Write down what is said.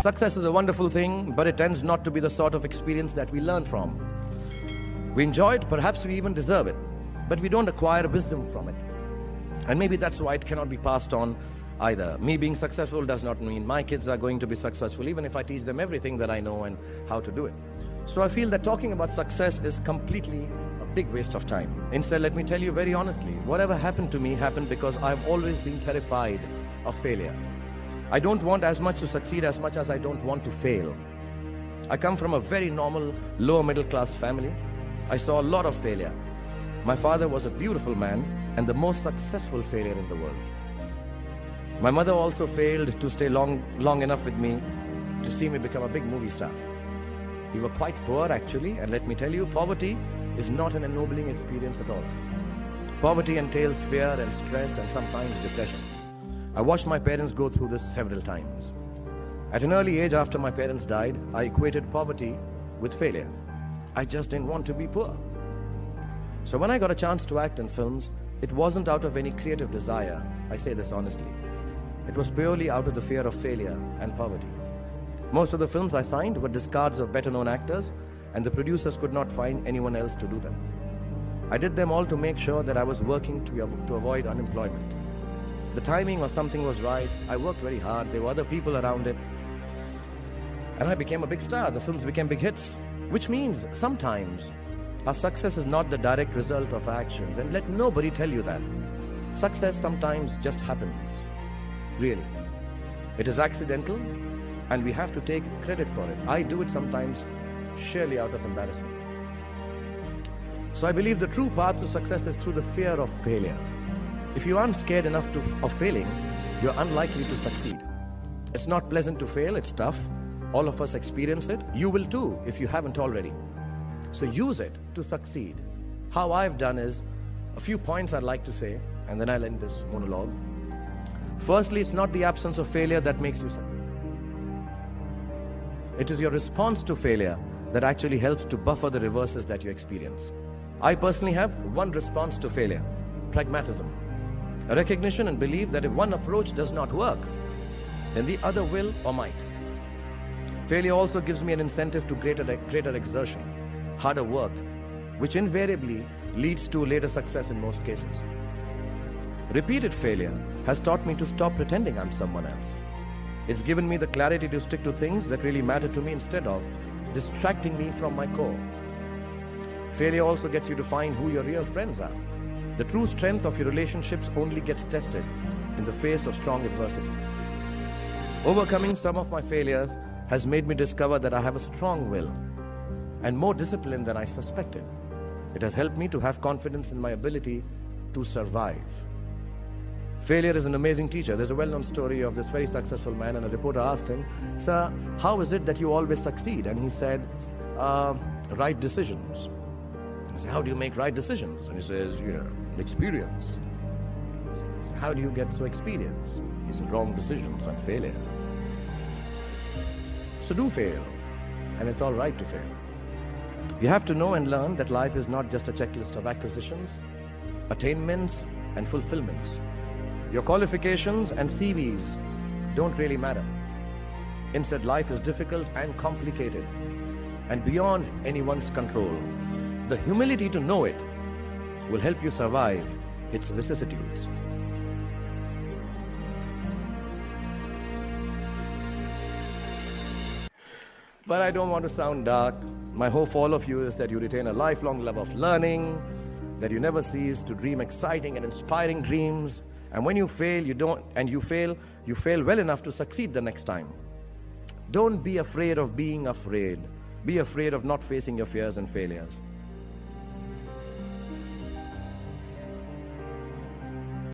Success is a wonderful thing, but it tends not to be the sort of experience that we learn from. We enjoy it, perhaps we even deserve it, but we don't acquire wisdom from it. And maybe that's why it cannot be passed on either. Me being successful does not mean my kids are going to be successful, even if I teach them everything that I know and how to do it. So I feel that talking about success is completely a big waste of time. Instead, let me tell you very honestly, whatever happened to me happened because I've always been terrified of failure. I don't want as much to succeed as much as I don't want to fail. I come from a very normal, lower middle class family. I saw a lot of failure. My father was a beautiful man and the most successful failure in the world. My mother also failed to stay long enough with me to see me become a big movie star. We were quite poor actually, and let me tell you, poverty is not an ennobling experience at all. Poverty entails fear and stress and sometimes depression. I watched my parents go through this several times. At an early age after my parents died, I equated poverty with failure. I just didn't want to be poor. So when I got a chance to act in films, it wasn't out of any creative desire, I say this honestly. It was purely out of the fear of failure and poverty. Most of the films I signed were discards of better-known actors, and the producers could not find anyone else to do them. I did them all to make sure that I was working to avoid unemployment. The timing or something was right, I worked very hard, there were other people around it, and I became a big star. The films became big hits, which means sometimes our success is not the direct result of our actions, and let nobody tell you that. Success sometimes just happens, really. It is accidental, and we have to take credit for it. I do it sometimes sheerly out of embarrassment. So I believe the true path to success is through the fear of failure. If you aren't scared enough of failing, you're unlikely to succeed. It's not pleasant to fail, it's tough. All of us experience it. You will too, if you haven't already. So use it to succeed. How I've done is, a few points I'd like to say, and then I'll end this monologue. Firstly, it's not the absence of failure that makes you succeed. It is your response to failure that actually helps to buffer the reverses that you experience. I personally have one response to failure: pragmatism. A recognition and belief that if one approach does not work, then the other will or might. Failure also gives me an incentive to greater exertion, harder work, which invariably leads to later success in most cases. Repeated failure has taught me to stop pretending I'm someone else. It's given me the clarity to stick to things that really matter to me instead of distracting me from my core. Failure also gets you to find who your real friends are. The true strength of your relationships only gets tested in the face of strong adversity. Overcoming some of my failures has made me discover that I have a strong will and more discipline than I suspected. It has helped me to have confidence in my ability to survive. Failure is an amazing teacher. There's a well-known story of this very successful man, and a reporter asked him, "Sir, how is it that you always succeed?" And he said, "Right decisions." He said, "How do you make right decisions?" And he says, "Experience." He says, "How do you get so experienced?" He said, "Wrong decisions and failure." So do fail, and it's all right to fail. You have to know and learn that life is not just a checklist of acquisitions, attainments, and fulfillments. Your qualifications and CVs don't really matter. Instead, life is difficult and complicated and beyond anyone's control. The humility to know it will help you survive its vicissitudes. But I don't want to sound dark. My hope for all of you is that you retain a lifelong love of learning, that you never cease to dream exciting and inspiring dreams. And when you fail, you fail well enough to succeed the next time. Don't be afraid of being afraid. Be afraid of not facing your fears and failures.